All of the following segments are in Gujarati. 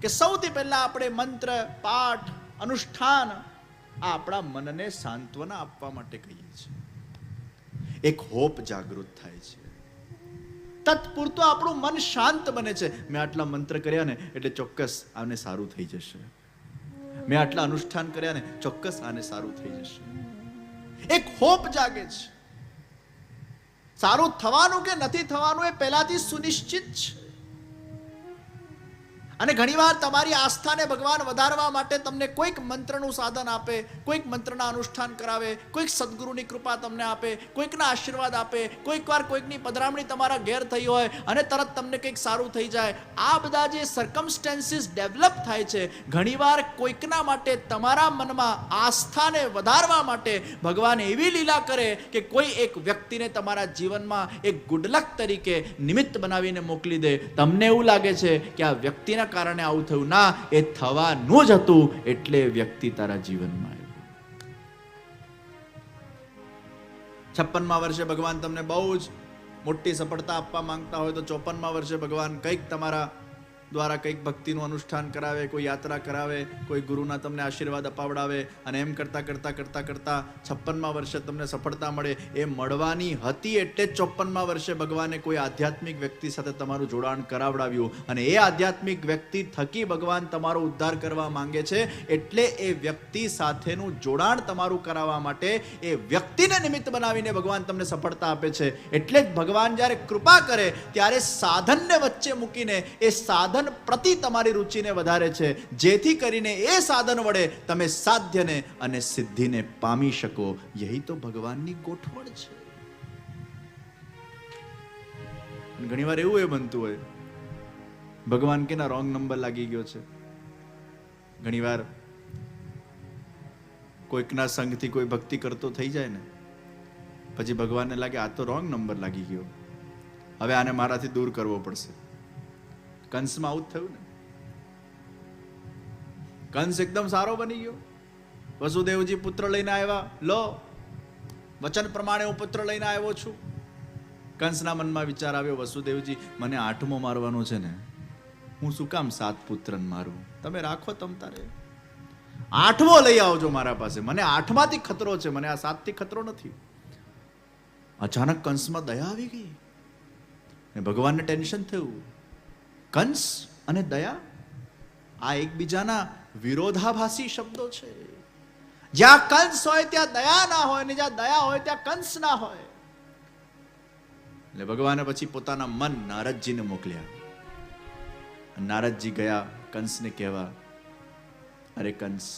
કે સૌથી પહેલા આપણે મંત્ર, પાઠ, અનુષ્ઠાન આ આપણા મનને સાંત્વના આપવા માટે કહીએ છીએ. એક હોપ જાગૃત થાય છે. તત્પૂરતું આપણું મન શાંત બને છે. મેં આટલા મંત્ર કર્યા ને એટલે ચોક્કસ આને સારું થઈ જશે. મેં આટલા અનુષ્ઠાન કર્યા ને ચોક્કસ આને સારું થઈ જશે. એક હોપ જાગે છે. સારું થવાનું કે નથી થવાનું એ પહેલાથી સુનિશ્ચિત છે. અને ઘણીવાર તમારી આસ્થાને ભગવાન વધારવા માટે તમને કોઈક મંત્રનું સાધન આપે, કોઈક મંત્રના અનુષ્ઠાન કરાવે, કોઈક સદગુરુની કૃપા તમને આપે, કોઈકના આશીર્વાદ આપે, કોઈક વાર કોઈકની પધરામણી તમારા ઘેર થઈ હોય અને તરત તમને કંઈક સારું થઈ જાય. આ બધા જે સર્કમસ્ટેન્સીસ ડેવલપ થાય છે, ઘણીવાર કોઈકના માટે તમારા મનમાં આસ્થાને વધારવા માટે ભગવાન એવી લીલા કરે કે કોઈ એક વ્યક્તિને તમારા જીવનમાં એક ગુડલક તરીકે નિમિત્ત બનાવીને મોકલી દે. તમને એવું લાગે છે કે આ વ્યક્તિના કારણે આવું થયું. ના, એ થવાનું જ હતું એટલે વ્યક્તિ તારા જીવનમાં આવ્યું. 56મા વર્ષે ભગવાન તમને બહુ જ મોટી સફળતા આપવા માંગતા હોય તો 54મા વર્ષે ભગવાન કંઈક તમારા દ્વારા કંઈક ભક્તિનું અનુષ્ઠાન કરાવે, કોઈ યાત્રા કરાવે, કોઈ ગુરુના તમને આશીર્વાદ અપાવડાવે અને એમ કરતા 56મા વર્ષે તમને સફળતા મળે. એ મળવાની હતી એટલે 54મા વર્ષે ભગવાને કોઈ આધ્યાત્મિક વ્યક્તિ સાથે તમારું જોડાણ કરાવડાવ્યું અને એ આધ્યાત્મિક વ્યક્તિ થકી ભગવાન તમારો ઉદ્ધાર કરવા માંગે છે. એટલે એ વ્યક્તિ સાથેનું જોડાણ તમારું કરાવવા માટે એ વ્યક્તિને નિમિત્ત બનાવીને ભગવાન તમને સફળતા આપે છે. એટલે જ ભગવાન જ્યારે કૃપા કરે ત્યારે સાધનને વચ્ચે મૂકીને એ સાધન પ્રતિ તમારી રુચિને વધારે છે, જેથી કરીને એ સાધન વડે તમે સાધ્યને અને સિદ્ધિને પામી શકો. યહી તો ભગવાનની ગોઠવણ છે. ઘણીવાર એવું એ બનતું હોય ભગવાન કે ના રોંગ નંબર લાગી ગયો છે. ઘણીવાર કોઈકના સંગથી કોઈ ભક્તિ કરતો થઈ જાય ને પછી ભગવાનને લાગે આ તો રોંગ નંબર લાગી ગયો, હવે આને મારાથી દૂર કરવો પડશે. કંસમાં આવું થયું ને. કંસ એકદમ સારો બની ગયો. વસુદેવજી પુત્ર લઈને આવ્યા, લો વચન પ્રમાણે હું પુત્ર લઈને આવ્યો છું. કંસના મનમાં વિચાર આવ્યો, વસુદેવજી મને 8મો મારવાનો છે ને, હું શું કામ 7 પુત્રને મારું? તમે રાખો તમ તારે, 8મો લઈ આવજો મારા પાસે. મને 8માંથી ખતરો છે, મને આ 7થી ખતરો નથી. અચાનક કંસમાં દયા આવી ગઈ ને ભગવાનને ટેન્શન થયું. કંસ અને દયા આ એકબીજાના વિરોધાભાસી શબ્દો છે. જ્યાં કંસ હોય ત્યાં દયા ના હોય ને જ્યાં દયા હોય ત્યાં કંસ ના હોય. એટલે ભગવાને પછી પોતાના મન નારદજીને મોકલ્યા. નારદજી ગયા કંસને કહેવા, અરે કંસ,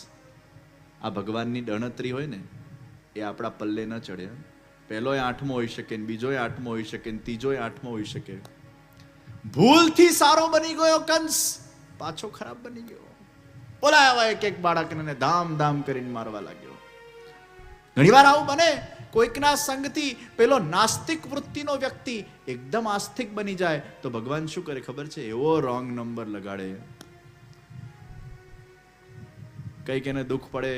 આ ભગવાનની ગણતરી હોય ને એ આપણા પલ્લે ન ચડે. પહેલો 8મો હોઈ શકે, બીજો 8મો હોઈ શકે, ત્રીજો 8મો હોઈ શકે. ભૂલથી સારો બની ગયો કંસ, પાછો ખરાબ બની ગયો. બોલાયા એક બાળકને ધામ ધામ કરીને મારવા લાગ્યો. ઘણીવાર આવું બને. કોઈકના સંગથી પેલો નાસ્તિક વૃત્તિનો વ્યક્તિ એકદમ આસ્તિક બની જાય તો ભગવાન શું કરે ખબર છે? એવો રોંગ નંબર લગાડે. કઈક એને દુઃખ પડે,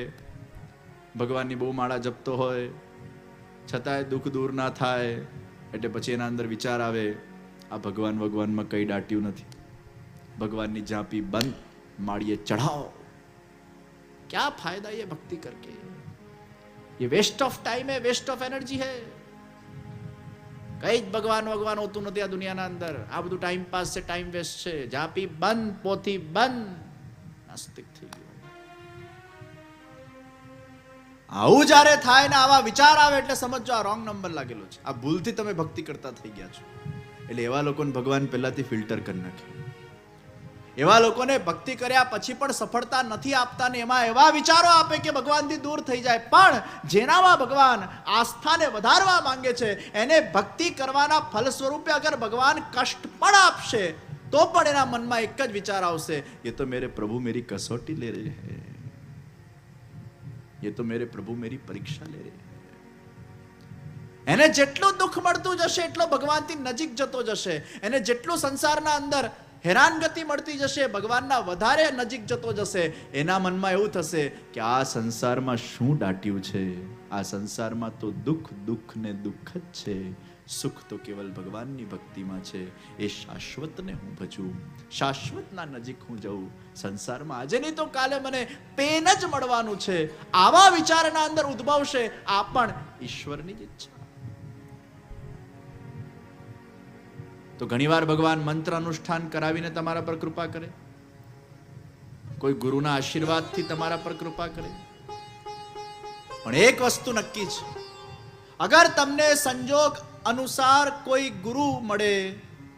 ભગવાનની બહુ માળા જપતો હોય છતાંય દુઃખ દૂર ના થાય, એટલે પછી એના અંદર વિચાર આવે, આ ભગવાનમાં કઈ દાટ્યું નથી. ભગવાનની ઝાંપી બંધ, માળીએ ચढ़ाओ, क्या फायदा ये भक्ति करके? ये वेस्ट ऑफ टाइम है, वेस्ट ऑफ एनर्जी है. કઈ જ ભગવાન હોતું નથી આ દુનિયાના અંદર. આ બધું ટાઈમ પાસ છે, ટાઈમ વેસ્ટ છે. ઝાંપી બંધ, પોથી બંધ, નાસ્તિક થઈ ગયો. આવું જ્યારે થાય ને આવા વિચાર આવે એટલે સમજો આ રોંગ નંબર લાગેલો છે. આ ભૂલથી તમે ભક્તિ કરતા થઈ ગયા છો. એટલે એવા લોકોને ભગવાન પહેલાથી ફિલ્ટર કરી નાખે. એવા લોકોને ભક્તિ કર્યા પછી પણ સફળતા નથી આપતા ને એમાં એવા વિચારો આપે કે ભગવાનથી દૂર થઈ જાય. પણ જેનામાં ભગવાન આસ્થાને વધારવા માંગે છે એને ભક્તિ કરવાના ફલ સ્વરૂપે અગર ભગવાન કષ્ટ પણ આપશે તો પણ એના મનમાં એક જ વિચાર આવશે, ये तो मेरे प्रभु मेरी कसौटी ले रहे हैं, ये तो मेरे प्रभु मेरी परीक्षा ले रहे हैं. એને જેટલું દુઃખ મળતું જશે એટલો ભગવાનથી નજીક જતો જશે. એને જેટલું સંસારના અંદર હેરાનગતિ મળતી જશે ભગવાનના વધારે નજીક જતો જશે. એના મનમાં એવું થશે કે આ સંસારમાં શું દાટ્યું છે? આ સંસારમાં તો દુઃખ દુઃખ ને દુઃખ જ છે. સુખ તો કેવલ ભગવાનની ભક્તિમાં છે. એ શાશ્વતને હું ભજું, શાશ્વતના નજીક હું જઉં. સંસારમાં આજે નહીં તો કાલે મને પેન જ મળવાનું છે, આવા વિચારના અંદર ઉદ્ભવશે. આ પણ ઈશ્વરની જ ઈચ્છા. તો ઘણીવાર ભગવાન મંત્ર અનુષ્ઠાન કરાવીને તમારા પર કૃપા કરે, કોઈ ગુરુના આશીર્વાદથી તમારા પર કૃપા કરે. પણ એક વસ્તુ નક્કી છે, અગર તમને સંજોગ અનુસાર કોઈ ગુરુ મળે,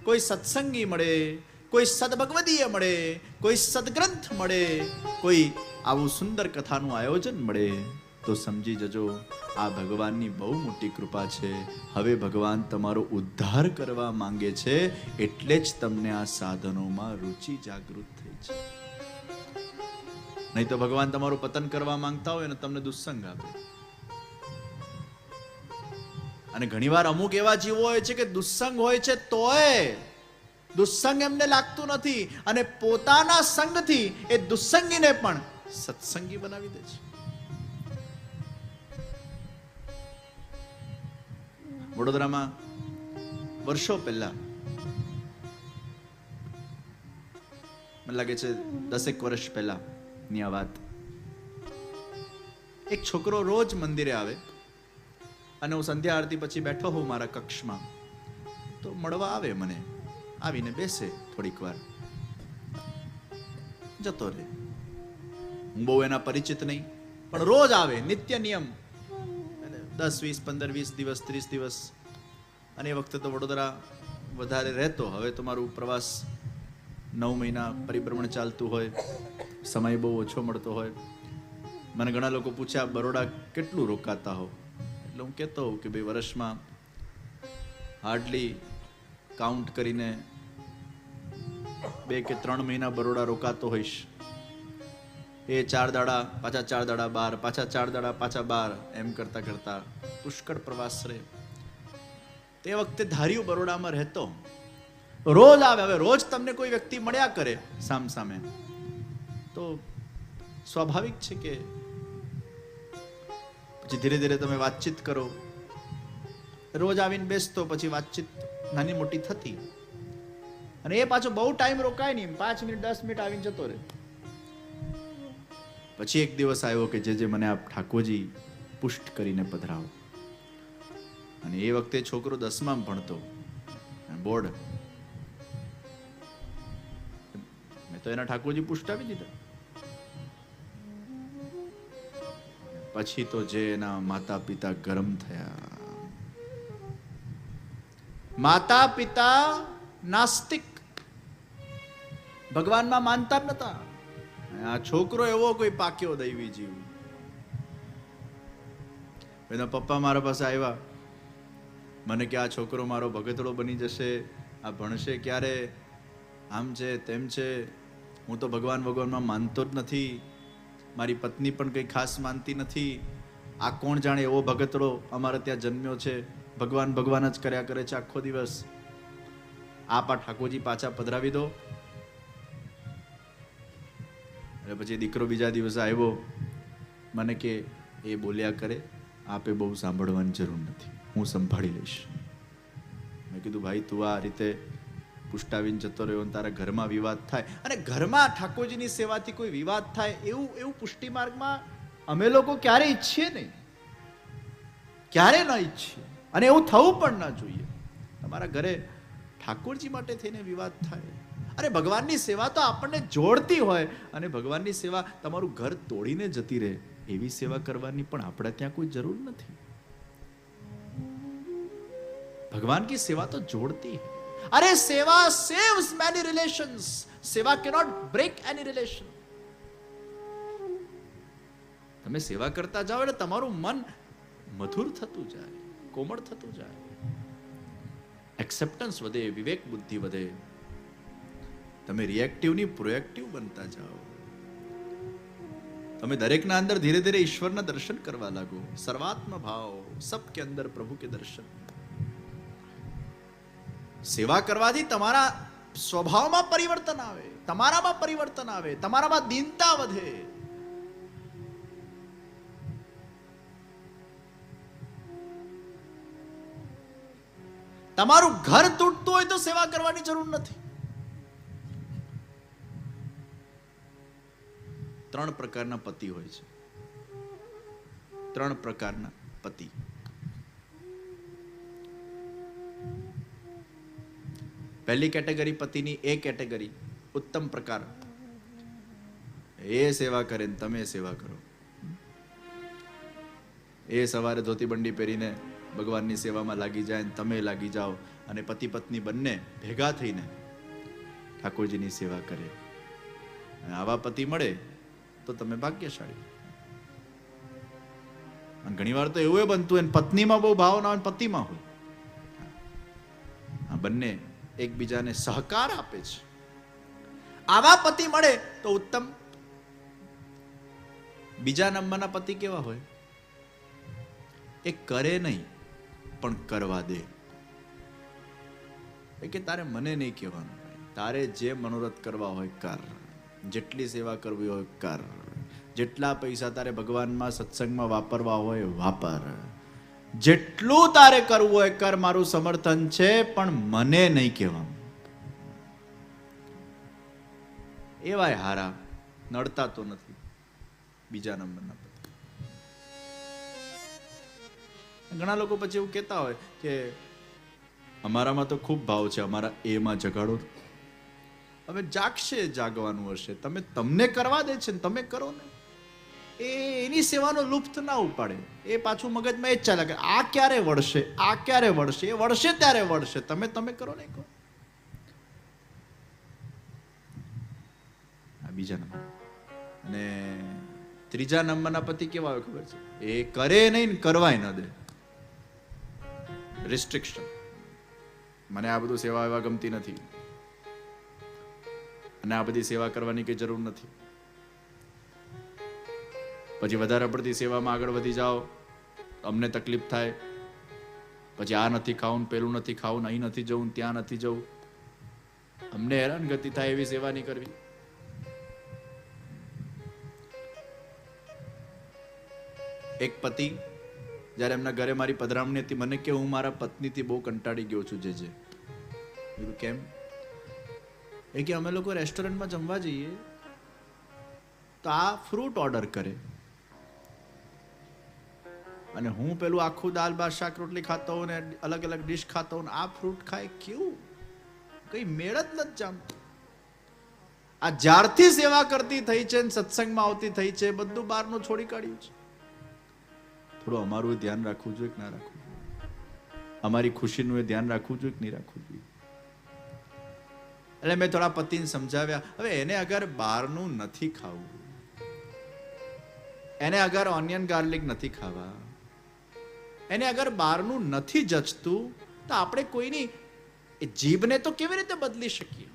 કોઈ સત્સંગી મળે, કોઈ સદભગવદીય મળે, કોઈ સદગ્રંથ મળે, કોઈ આવું સુંદર કથાનું આયોજન મળે, તો સમજી જજો આ ભગવાનની બહુ મોટી કૃપા છે. હવે ભગવાન તમારો ઉદ્ધાર કરવા માંગે છે, એટલે જ તમને આ સાધનોમાં રુચિ જાગૃત થઈ છે. નહીં તો ભગવાન તમારું પતન કરવા માંગતા હોય ને તમને દુસ્સંગ આપે. અને ઘણીવાર અમુક એવા જીવો હોય છે કે દુસ્સંગ હોય છે તોય દુસ્સંગ એમને લાગતું નથી, અને પોતાના સંગથી એ દુસ્સંગીને પણ સત્સંગી બનાવી દે છે. વડોદરામાં વર્ષો પહેલા, મને લાગે છે 10 વર્ષ પહેલા ની આ વાત, એક છોકરો રોજ મંદિરે આવે અને હું સંધ્યા આરતી પછી બેઠો હોઉં મારા કક્ષમાં, તો મળવા આવે મને, આવીને બેસે, થોડીક વાર જતો રહે. હું બહુ એના પરિચિત નહીં, પણ રોજ આવે, નિત્ય નિયમ, 10, 20, 15, 20 દિવસ, 30 દિવસ. અને એ વખતે તો વડોદરા વધારે રહેતો, હવે તો મારું પ્રવાસ 9 મહિના પરિભ્રમણ ચાલતું હોય, સમય બહુ ઓછો મળતો હોય. મને ઘણા લોકો પૂછ્યા બરોડા કેટલું રોકાતા હો, એટલે હું કહેતો હોઉં કે ભાઈ વર્ષમાં હાર્ડલી કાઉન્ટ કરીને 2 કે 3 મહિના બરોડા રોકાતો હોઈશ. એ 4 દાડા, પાછા 4 દાડા બહાર, પાછા 4 દાડા, પાછા બહાર, એમ કરતા કરતા પુષ્કળ પ્રવાસ રહે. તે વખતે ધાર્યું બરોડામાં રહેતો, રોજ આવે. હવે રોજ તમને કોઈ વ્યક્તિ મળ્યા કરે સામ સામે, તો સ્વાભાવિક છે કે પછી ધીરે ધીરે તમે વાતચીત કરો. રોજ આવીને બેસતો, પછી વાતચીત નાની મોટી થતી, અને એ પાછો બહુ ટાઈમ રોકાય નહીં, 5 મિનિટ 10 મિનિટ આવીને જતો રહે. પછી એક દિવસ આવ્યો કે જે મને આપ ઠાકોરજી પુષ્ટ કરીને પધરાવો. અને એ વખતે છોકરો 10માં ભણતો, બોર્ડ. મેં તો એના ઠાકોરજી પુષ્ટ આપી દીધા. પછી તો જે એના માતા પિતા ગરમ થયા. માતા પિતા નાસ્તિક, ભગવાનમાં માનતા જ નતા. આ છોકરો એવો કોઈ પાક્યો દૈવી જીવ. એના પપ્પા મારા પાસે આવ્યા, મને કે આ છોકરો મારો ભગતડો બની જશે, આ ભણશે ક્યારે, આમ છે તેમ છે. હું તો ભગવાનમાં માનતો જ નથી, મારી પત્ની પણ કંઈ ખાસ માનતી નથી. આ કોણ જાણે એવો ભગતડો અમારે ત્યાં જન્મ્યો છે, ભગવાન ભગવાન જ કર્યા કરે છે આખો દિવસ. આપ આ ઠાકોરજી પાછા પધરાવી દો. એટલે પછી દીકરો બીજા દિવસે આવ્યો, મને કે એ બોલ્યા કરે, આપે બહુ સાંભળવાની જરૂર નથી, હું સંભાળી લઈશ. મેં કીધું ભાઈ તું આ રીતે પુષ્ટાવીને જતો રહ્યો, તારા ઘરમાં વિવાદ થાય, અને ઘરમાં ઠાકોરજીની સેવાથી કોઈ વિવાદ થાય એવું પુષ્ટિ માર્ગમાં અમે લોકો ક્યારે ઈચ્છીએ નહીં, ક્યારે ન ઈચ્છીએ, અને એવું થવું પણ ના જોઈએ. તમારા ઘરે ઠાકોરજી માટે થઈને વિવાદ થાય, અરે ભગવાનની સેવા તો આપણને જોડતી હોય, અને ભગવાનની સેવા તમારું ઘર તોડીને જતી રહે એવી સેવા કરવાની પણ આપણે ત્યાં કોઈ જરૂર નથી. ભગવાન કી સેવા તો જોડતી है. अरे सेवा saves many relations. सेवा cannot break any relation. તમે સેવા કરતા જાઓ એટલે તમારું મન મધુર થતું જાય, કોમળ થતું જાય, એક્સેપ્ટન્સ વધે, વિવેક બુદ્ધિ વધે. તમે રિએક્ટિવ ની પ્રોએક્ટિવ બનતા જાઓ. તમે દરેકના અંદર ધીરે ધીરે ઈશ્વરના દર્શન કરવા લાગો. સર્વાત્મ ભાવ, સબકે અંદર પ્રભુ કે દર્શન. સેવા કરવાથી તમારા સ્વભાવમાં પરિવર્તન આવે, તમારામાં પરિવર્તન આવે, તમારામાં દીનતા વધે. તમારું ઘર તૂટતું હોય તો સેવા કરવાની જરૂર નથી. 3 પ્રકારના પતિ હોય છે. 3 પ્રકારના પતિ. પહેલી કેટેગરી પતિની, એ કેટેગરી ઉત્તમ પ્રકાર, એ સેવા કરે ને તમે સેવા કરો. એ સવારે ધોતી બંડી પહેરીને ભગવાનની સેવામાં લાગી જાય ને તમે લાગી જાઓ, અને પતિ પત્ની બંને ભેગા થઈને ઠાકોરજીની સેવા કરે. આવા પતિ મળે તો તમે ભાગ્યશાળી. અને ઘણી વાર તો એવું બનતું હોય પત્નીમાં બહુ ભાવ ના હોય, પતિમાં હોય. આ બંને એકબીજાને સહકાર આપે છે. આવા પતિ મળે તો ઉત્તમ. બીજા નંબરના પતિ કેવા હોય? એ કરે નહીં પણ કરવા દે. એ કે તારે મને નહીં કહેવાનું, તારે જે મનોરથ કરવા હોય કર, જેટલી સેવા કરવી હોય કર, જેટલા પૈસા તારે ભગવાનમાં સત્સંગમાં વાપરવા હોય વાપર, જેટલું તારે કરવું હોય કર, મારું સમર્થન છે, પણ મને નહીં કહેવાનું. એવાય હારા, નડતા તો નથી. બીજા નંબરના પતિ. ઘણા લોકો પછી એવું કહેતા હોય કે અમારામાં તો ખૂબ ભાવ છે, અમારા એમાં જગાડો. હવે જાગશે, જાગવાનું હશે, તમને કરવા દે છે ને તમે કરો ને. એની સેવાનો લુપ્ત ના ઉપાડે. એ પાછું મગજમાં એ જ ચાલે કે આ ક્યારે વળશે, આ ક્યારે વળશે. એ વળશે ત્યારે વળશે, તમે કરો ને કહો. આ બીજા નંબર. અને ત્રીજા નંબરના પતિ કેવા હોય ખબર છે? એ કરે નહીં ને કરવાય ન દે. રિસ્ટ્રિક્શન. મને આ બધું સેવા એવા ગમતી નથી, અને આ બધી સેવા કરવાની કઈ જરૂર નથી. પછી વધારે પડતી સેવામાં આગળ વધી જાઓ, અમને તકલીફ થાય. પછી આ નથી ખાવું, પેલું નથી ખાવું, અહીં નથી જવું, ત્યાં નથી જવું. અમને હેરાનગતિ થાય એવી સેવા નહીં કરવી. એક પતિ જ્યારે એમના ઘરે મારી પધરામણી હતી, મને કે હું મારા પત્નીથી બહુ કંટાળી ગયો છું. જે કેમ? એ કે અમે લોકો રેસ્ટોરન્ટમાં જમવા જઈએ તો આ ફ્રૂટ ઓર્ડર કરે, અને હું પેલું આખું દાલ ભાત શાક રોટલી ખાતો હોઉં ને અલગ અલગ ડીશ ખાતો હોઉં, આ ફ્રૂટ ખાય. કેવું કઈ મેળ જ નથી જામતું. આ જ્યારથી સેવા કરતી થઈ છે, સત્સંગમાં આવતી થઈ છે, બધું બહારનું છોડી કાઢ્યું છે. થોડું અમારું ધ્યાન રાખવું જોઈએ કે ના રાખવું જોઈએ? અમારી ખુશીનું ધ્યાન રાખવું જોઈએ કે નહીં રાખવું જોઈએ? એટલે મેં થોડા પતિને સમજાવ્યા. હવે એને અગર બહારનું નથી ખાવું, એને અગર ઓનિયન ગાર્લિક નથી ખાવા, એને અગર બહારનું નથી જચતું, તો આપણે કોઈની એ જીભને તો કેવી રીતે બદલી શકીએ?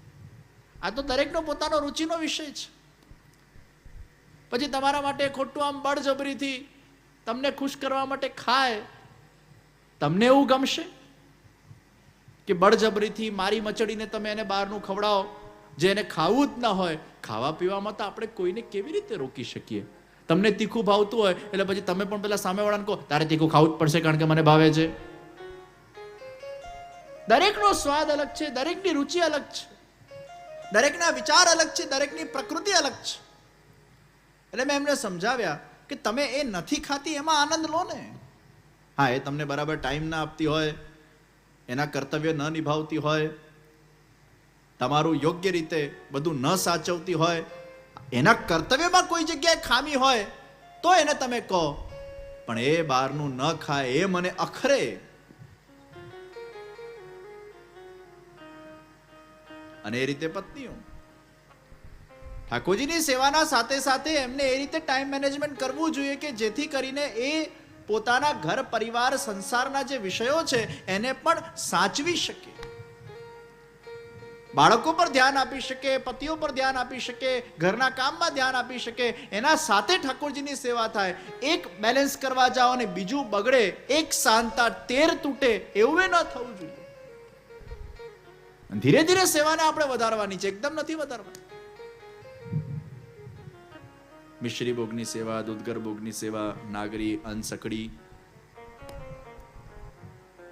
આ તો દરેકનો પોતાનો રુચિનો વિષય છે. પછી તમારા માટે ખોટું આમ બળજબરીથી તમને ખુશ કરવા માટે ખાય, તમને એવું ગમશે કે બળજબરીથી મારી મચડીને તમે એને બહારનું ખવડાવો જે એને ખાવું જ ના હોય? ખાવા પીવામાં તો આપણે કોઈને કેવી રીતે રોકી શકીએ? તમને તીખું ભાવતું હોય એટલે પછી તમે પણ પેલા સામેવાળાને કહો તારે તીખું ખાવું જ પડશે કારણ કે મને ભાવે છે. દરેકનો સ્વાદ અલગ છે, દરેકની રુચિ અલગ છે, દરેકના વિચાર અલગ છે, દરેકની પ્રકૃતિ અલગ છે. એટલે મેં એમને સમજાવ્યા કે તમે એ નથી ખાતી એમાં આનંદ લો ને. હા, એ તમને બરાબર ટાઈમ ના આપતી હોય, એના કર્તવ્ય ન નિભાવતી હોય, તમારું યોગ્ય રીતે બધું ન સાચવતી હોય, એના કર્તવ્યમાં કોઈ જગ્યાએ ખામી હોય તો એને તમે કહો, પણ એ બહારનું ન ખાય એ મને અખરે. અને એ રીતે પત્નીઓ ઠાકોરજીની સેવાના સાથે સાથે એમને એ રીતે ટાઈમ મેનેજમેન્ટ કરવું જોઈએ કે જેથી કરીને એ પોતાના ઘર પરિવાર સંસારના જે વિષયો છે એને પણ સાચવી શકે, બાળકો પર ધ્યાન આપી શકે, પતિઓ પર ધ્યાન આપી શકે, ઘરના કામમાં ધ્યાન આપી શકે, એના સાથે ઠાકોરજીની સેવા થાય. એક બેલેન્સ કરવા જાઓ અને બીજું બગડે, એક શાંતા 13 તૂટે, એવું ન થવું જોઈએ. ધીરે ધીરે સેવાને આપણે વધારવાની છે, એકદમ નથી વધારવાની. મિશ્રી ભોગની સેવા, દૂધગર ભોગની સેવા, નાગરી, અનસકડી,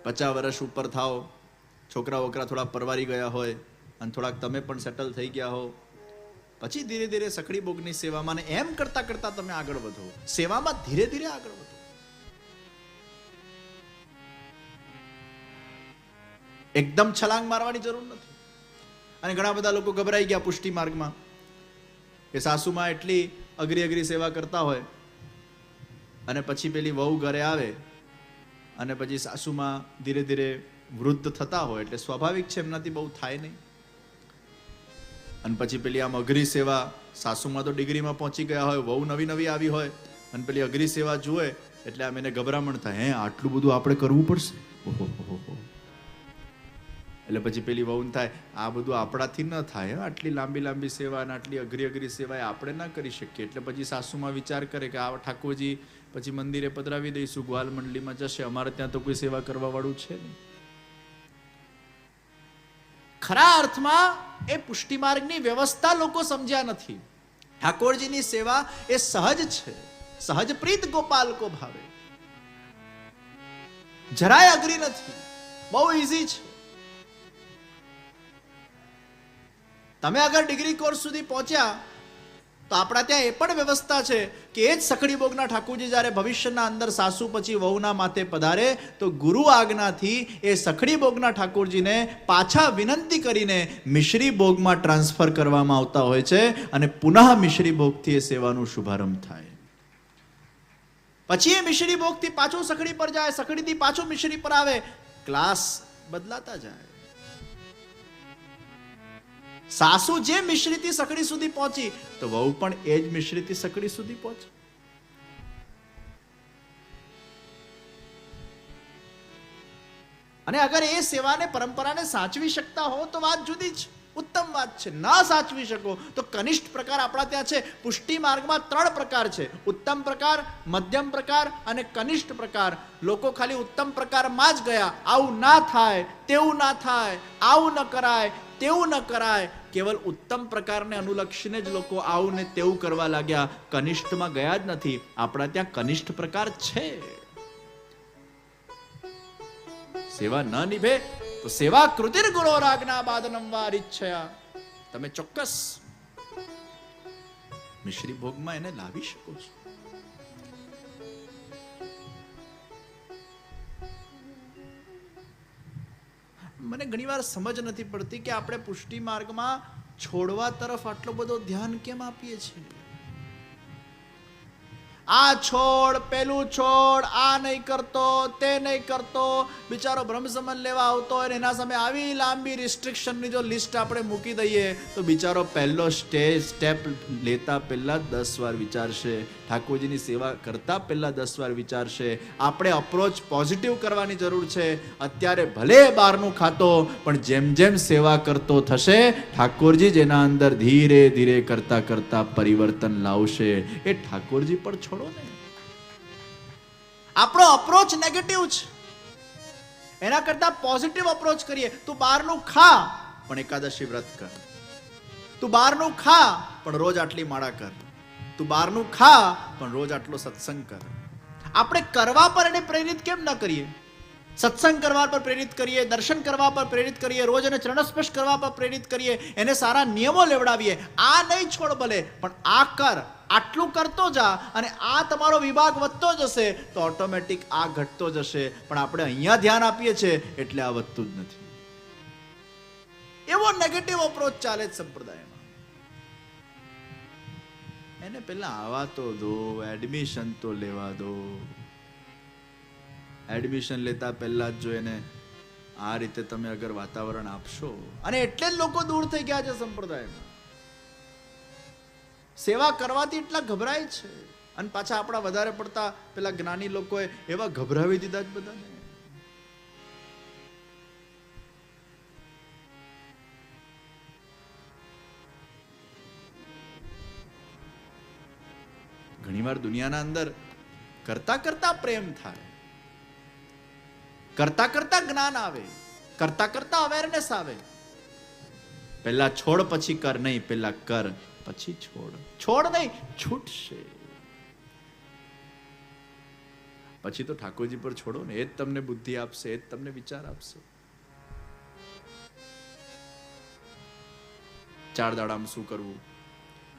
50 વર્ષ ઉપર થાવ છોકરા વોકરા થોડા પરવારી ગયા હોય અને થોડાક તમે પણ સેટલ થઈ ગયા હો, પછી ધીરે ધીરે સખડી ભોગની સેવામાં ને એમ કરતા કરતા તમે આગળ વધો, સેવામાં ધીરે ધીરે આગળ વધો. એકદમ છલાંગ મારવાની જરૂર નથી. અને ઘણા બધા લોકો ગભરાઈ ગયા પુષ્ટિ માર્ગમાં કે સાસુમાં એટલી અઘરી અઘરી સેવા કરતા હોય અને પછી પેલી વહુ ઘરે આવે અને પછી સાસુમાં ધીરે ધીરે વૃદ્ધ થતા હોય એટલે સ્વાભાવિક છે એમનાથી બહુ થાય નહીં. અને પછી પેલી આમ અઘરી સેવા, સાસુમાં તો ડિગ્રીમાં પહોંચી ગયા હોય, વહુ નવી નવી આવી હોય અને પેલી અઘરી સેવા જુએ એટલે આમ એને ગભરામણ થાય, હે આટલું બધું આપણે કરવું પડશે. ઓહો. એટલે પછી પેલી વહુને થાય, આ બધું આપણાથી ન થાય, આટલી લાંબી લાંબી સેવા અને આટલી અઘરી અઘરી સેવા આપણે ના કરી શકીએ. એટલે પછી સાસુમાં વિચાર કરે કે આ ઠાકોરજી પછી મંદિરે પધરાવી દઈશું, ગ્વાલ મંડળીમાં જશે, અમારે ત્યાં તો કોઈ સેવા કરવા વાળું છે નહીં. ખરા અર્થમાં એ પુષ્ટિ માર્ગની વ્યવસ્થા લોકો સમજ્યા નથી. ઠાકોરજીની સેવા એ સહજ છે, સહજ પ્રીત ગોપાલ કો ભાવે, જરાય અઘરી નથી, બહુ ઈઝી છે. તમે અગર ડિગ્રી કોર્સ સુધી પહોંચ્યા તો આપણા ત્યાં એ પણ વ્યવસ્થા છે કે એ જ સખડી ભોગના ઠાકોરજી જ્યારે ભવિષ્યના અંદર સાસુ પછી વહુના માથે પધારે તો ગુરુ આજ્ઞાથી એ સખડી ભોગના ઠાકોરજીને પાછા વિનંતી કરીને મિશ્રી ભોગમાં ટ્રાન્સફર કરવામાં આવતા હોય છે અને પુનઃ મિશ્રી ભોગથી એ સેવાનો શુભારંભ થાય. પછી એ મિશ્રી ભોગથી પાછું સખડી પર જાય, સખડીથી પાછું મિશ્રી પર આવે, ક્લાસ બદલાતા જાય. સાસુ જે મિશ્રીથી સકડી સુધી પહોંચી તો વહુ પણ એ જ મિશ્રીથી સકડી સુધી પહોંચી. અને અગર એ સેવાને પરંપરાને સાચવી શકતા હો તો વાત જુદી છે, ઉત્તમ વાત છે. ના સાચવી શકો તો કનિષ્ઠ પ્રકાર આપણા ત્યાં છે. પુષ્ટિ માર્ગમાં 3 પ્રકાર છે, ઉત્તમ પ્રકાર, મધ્યમ પ્રકાર અને કનિષ્ઠ પ્રકાર. લોકો ખાલી ઉત્તમ પ્રકારમાં જ ગયા, આવું ના થાય, તેવું ના થાય, આવું ન કરાય, તેવું ન કરાય. કેવલ ઉત્તમ પ્રકારને અનુલક્ષીને જ લોકો આવું ને તેવું કરવા લાગ્યા, કનિષ્ઠમાં ગયા જ નથી. આપણા ત્યાં કનિષ્ઠ પ્રકાર છે. સેવા ન નિભે તો સેવા કૃતિર ગુણો રાજ્ઞા બાદનમ વાર ઈચ્છયા, તમે ચોક્કસ મિશ્રી ભોગમાં એને લાવી શકો છો. મને ઘણીવાર સમજ નથી પડતી કે આપણે પુષ્ટિ માર્ગમાં છોડવા તરફ આટલો બધો ધ્યાન કેમ આપીએ છીએ. આ છોડ, પેલું છોડ, આ નહીં કરતો, તે નહીં કરતો. બિચારો બ્રહ્મસમન લેવા આવતો હોય એના સામે આવી લાંબી રિસ્ટ્રિક્શનની જો લિસ્ટ આપણે મૂકી દઈએ તો બિચારો પહેલો સ્ટેપ લેતા પહેલા 10 વાર વિચારશે, ઠાકોરજીની સેવા કરતા પહેલા 10 વાર વિચારશે. આપણે અપ્રોચ પોઝિટિવ કરવાની જરૂર છે. અત્યારે ભલે બહારનું ખાતો પણ જેમ જેમ સેવા કરતો થશે ઠાકોરજી જેના અંદર ધીરે ધીરે કરતા કરતા પરિવર્તન લાવશે. એ ઠાકોરજી પર છોડો ને. આપણો અપ્રોચ નેગેટિવ છે, એના કરતા પોઝિટિવ અપ્રોચ કરીએ. તું બહારનું ખા પણ એકાદશી વ્રત કર, તું બહારનું ખા પણ રોજ આટલી માળા કર, તું બહારનું ખા પણ રોજ આટલો સત્સંગ કર. આપણે કરવા પર એને પ્રેરિત કેમ ન કરીએ? સત્સંગ કરવા પર પ્રેરિત કરીએ, દર્શન કરવા પર પ્રેરિત કરીએ, રોજ એને ચરણસ્પર્શ કરવા પર પ્રેરિત કરીએ, એને સારા નિયમો લેવડાવીએ. આ નહીં છોડ ભલે પણ આ કર, આટલું કરતો જા અને આ તમારો વિભાગ વધતો જશે તો ઓટોમેટિક આ ઘટતો જશે. પણ આપણે અહીંયા ધ્યાન આપીએ છીએ એટલે આ વધતું જ નથી. એવો નેગેટિવ અપ્રોચ ચાલે જ સંપ્રદાયમાં. એને પેલા આવા તો દો, એડમિશન તો લેવા દો. એડમિશન લેતા પહેલા જ જો એને આ રીતે તમે અગર વાતાવરણ આપશો, અને એટલે જ લોકો દૂર થઈ ગયા છે સંપ્રદાયમાં. સેવા કરવાથી એટલા ગભરાય છે અને પાછા આપણા વધારે પડતા પેલા જ્ઞાની લોકોએ એવા ગભરાવી દીધા જ બધાને. ઘણીવાર દુનિયાના અંદર કરતા કરતા પ્રેમ થાય, કરતા કરતા જ્ઞાન આવે, કરતા કરતા અવેરનેસ આવે. પહેલા છોડ પછી કર નહીં, પહેલા કર પછી છોડ. છોડ નહીં, છૂટશે. પછી તો ઠાકોરજી પર છોડો ને, એ જ તમને બુદ્ધિ આપશે, એ જ તમને વિચાર આપશે. 4 દાડામાં શું કરવું?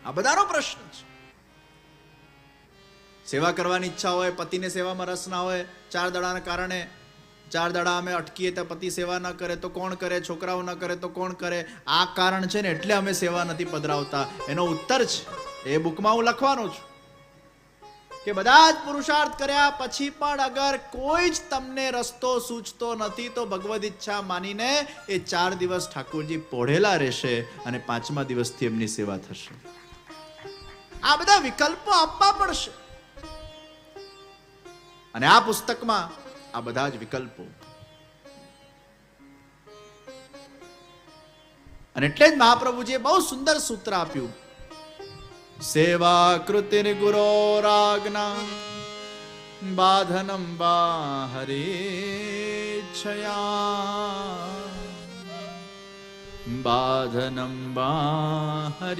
આ બધાનો પ્રશ્ન છે. સેવા કરવાની ઈચ્છા હોય, પતિને સેવામાં રસ ના હોય, 4 દાડાના કારણે 4 દાડા અમે અટકીએ તો પતિ સેવા ન કરે તો કોણ કરે? છોકરાઓ ન કરે તો કોણ કરે? આ કારણ છે ને, એટલે અમે સેવા નથી પધરાવતા. એનો ઉત્તર છે એ બુકમાં હું લખવાનો છું કે બધા જ પુરુષાર્થ કર્યા પછી પણ અગર કોઈ જ તમને રસ્તો સૂચતો નથી તો ભગવદ ઈચ્છા માનીને એ 4 દિવસ ઠાકોરજી પોઢેલા રહેશે અને 5મા દિવસથી એમની સેવા થશે. આ બધા વિકલ્પો આપવા પડશે અને આ પુસ્તકમાં આ બધા જ વિકલ્પો. અને એટલે જ મહાપ્રભુજીએ બહુ સુંદર સૂત્ર આપ્યું, સેવા કૃતિર ગુરોરાજ્ઞા બાધનમ બાહરેચ્છયા બાધનમ બાહરેચ્છયા.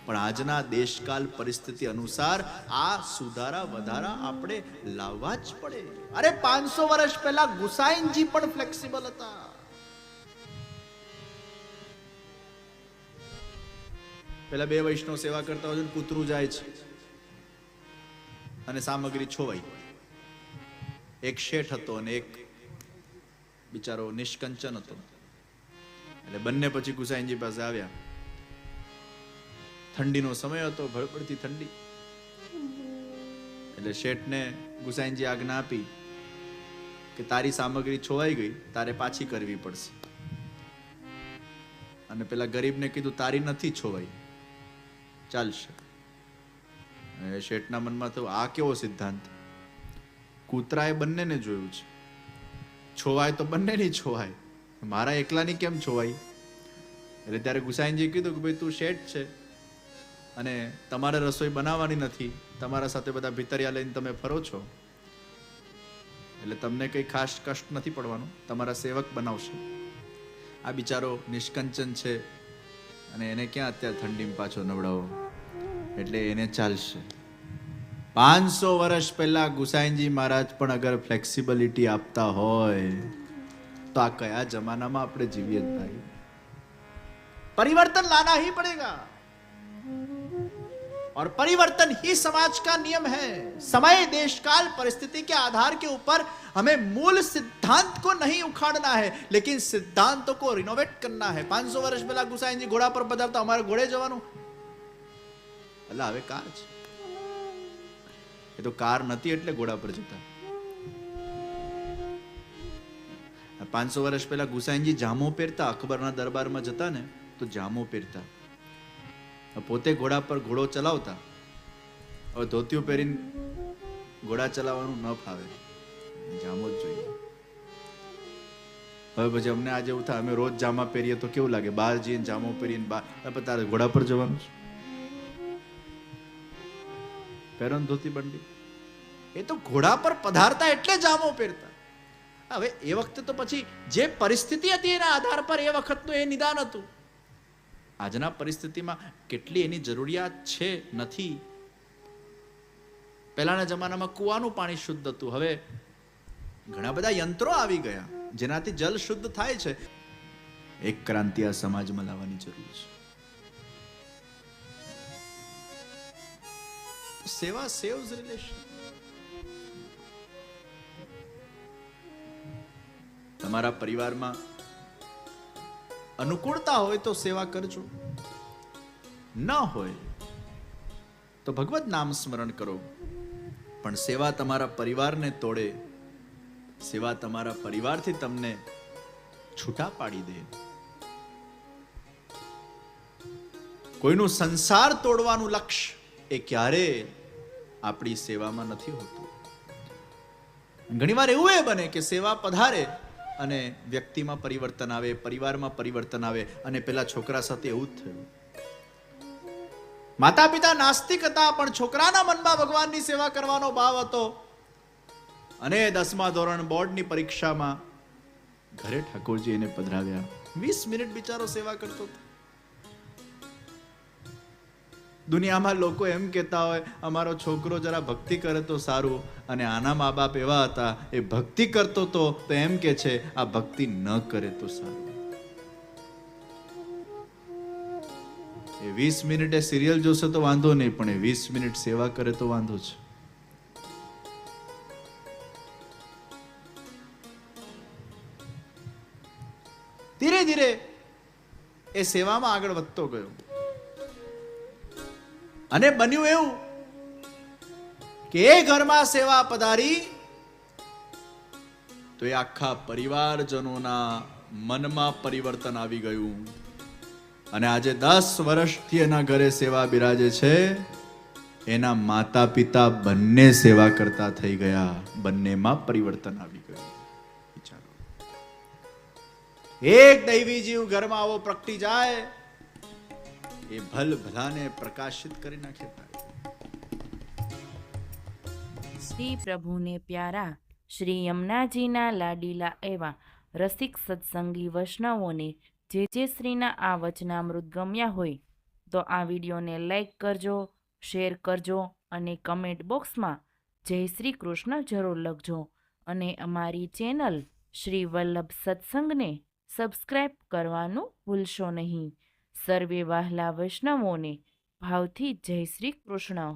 પણ આજના દેશકાલ પરિસ્થિતિ અનુસાર આ સુધારા વધારા આપણે લાવવા જ પડે. અરે 500 વર્ષ પહેલા ગુસાઈનજી પણ ફ્લેક્સિબલ હતા. પેલા 2 વૈષ્ણવ સેવા કરતા હોય, કૂતરું જાય છે અને સામગ્રી છોવાઈ. એક શેઠ હતો અને એક બિચારો નિષ્કંચન હતો. એટલે બંને પછી ગુસાઈનજી પાસે આવ્યા. ઠંડીનો સમય હતો, ભળપડતી ઠંડી. એટલે શેઠને ગુસાઈનજી આજ્ઞા આપી કે તારી સામગ્રી છોવાઈ ગઈ, તારે પાછી કરવી પડશે. અને પેલા ગરીબને કીધું તારી નથી છોવાઈ, ચાલશે. શેઠના મનમાં થયું આ કેવો સિદ્ધાંત? કૂતરાએ બંનેને જોયું છે, છોવાય તો બંનેની છોવાય, મારા એકલાની કેમ છોવાય? એટલે ત્યારે ગુસાઈનજી કીધું કે ભાઈ તું શેઠ છે અને તમારે રસોઈ બનાવવાની નથી, તમારા સાથે બધા ભીતરિયા લઈને તમે ફરો છો, એટલે તમને કંઈ ખાસ કષ્ટ નથી પડવાનું, તમારા સેવક બનાવશે. આ બિચારો નિષ્કંચન છે અને એને ક્યાં અત્યારે ઠંડીમાં પાછો નવડાવો, એટલે એને ચાલશે. 500 વર્ષ પહેલા ગુસાઈનજી મહારાજ પણ અગર ફ્લેક્સિબિલિટી આપતા હોય તો આ કયા જમાનામાં આપણે જીવીએ ભાઈ? परिवर्तन लाना ही पड़ेगा और परिवर्तन ही समाज का नियम है. समय देश काल परिस्थिति के आधार के ऊपर हमें मूल सिद्धांत को नहीं उखाड़ना है, लेकिन सिद्धांतों को रिनोवेट करना है. 500 વર્ષ પહેલા ગુસાઈનજી ઘોડા પર પધારતા, અમારે ઘોડે જવાનું? એટલે હવે કાર છે. એ તો કાર નથી એટલે ઘોડા પર જતા. 500 વર્ષ પહેલા ગુસાઈનજી જામો પહેરતા, અકબરના દરબારમાં જતા ને તો જામો પહેરતા, પોતે ઘોડા પર ઘોડો ચલાવતા. હવે ધોતિયું પહેરીને ઘોડા ચલાવવાનું ન ફાવે, જામો જ જોઈએ. હવે પછી અમને આજે એવું થાય, અમે રોજ જામા પહેરીએ તો કેવું લાગે? બહાર જઈને જામો પહેરીને બહાર, તારે ઘોડા પર જવાનું છે, પહેરો ધોતી બંડી. એ તો ઘોડા પર પધારતા એટલે જામો પહેરતા. હવે એ વખતે તો પછી જે પરિસ્થિતિ હતી એના આધાર પર એ વખતનું એ નિદાન હતું. આજના પરિસ્થિતિમાં કેટલી એની જરૂરિયાત છે નથી. પહેલાના જમાનામાં કુવાનું પાણી શુદ્ધ હતું, હવે ઘણા બધા યંત્રો આવી ગયા જેનાથી જલ શુદ્ધ થાય છે. એક ક્રાંતિ આ સમાજમાં લાવવાની જરૂર છે. સેવા સેવ્સ રિલેશન. તમારા પરિવારમાં અનુકૂળતા હોય તો સેવા કરજો, ન હોય તો ભગવત નામ સ્મરણ કરો. પણ સેવા તમારા પરિવારને તોડે, સેવા તમારા પરિવારથી તમને છૂટા પાડી દે. કોઈનું સંસાર તોડવાનું લક્ષ્ય એ ક્યારે આપણી સેવામાં નથી હોતું. ઘણીવાર એવું એ બને કે સેવા પધારે અને વ્યક્તિમાં પરિવર્તન આવે, પરિવારમાં પરિવર્તન આવે. અને પેલા છોકરા સાથે એવું જ થયું. માતા પિતા નાસ્તિક હતા પણ છોકરાના મનમાં ભગવાનની સેવા કરવાનો ભાવ હતો. અને 10મા ધોરણ બોર્ડની પરીક્ષામાં ઘરે ઠાકોરજી એને પધરાવ્યા. 20 મિનિટ બિચારો સેવા કરતો હતો. દુનિયામાં લોકો એમ કહેતા હોય અમારો છોકરો જરા ભક્તિ કરે તો સારું, અને આના મા બાપ એવા હતા એ ભક્તિ કરતો તો એમ કે છે આ ભક્તિ ન કરે તો સારું. એ 20 મિનિટે સિરિયલ જોશે તો વાંધો નહીં, પણ એ 20 મિનિટ સેવા કરે તો વાંધો છે. ધીરે ધીરે એ સેવામાં આગળ વધતો ગયો અને બન્યું એવું કે એ ઘરમાં સેવા પધારી તો એ આખા પરિવારજનોના મનમાં પરિવર્તન આવી ગયું અને આજે 10 વર્ષથી એના ઘરે સેવા બિરાજે છે. એના માતા પિતા બંને સેવા કરતા થઈ ગયા, બંનેમાં પરિવર્તન આવી ગયું. વિચારો, એક દૈવી જીવ ઘરમાં આવો પ્રગટી જાય એ ભલ ભલાને પ્રકાશિત કરી નાખે. શ્રી પ્રભુને પ્યારા શ્રી યમુનાજીના લાડીલા એવા રસિક સત્સંગી વૈષ્ણવોને જે શ્રીના આ વચનામૃત ગમ્યા હોય તો આ વિડીયોને લાઈક કરજો, શેર કરજો અને કમેન્ટ બોક્સમાં જય શ્રી કૃષ્ણ જરૂર લખજો અને અમારી ચેનલ શ્રી વલ્લભ સત્સંગને સબસ્ક્રાઈબ કરવાનું ભૂલશો નહીં. સર્વે વહાલા વૈષ્ણવોને ભાવથી જય શ્રી કૃષ્ણ.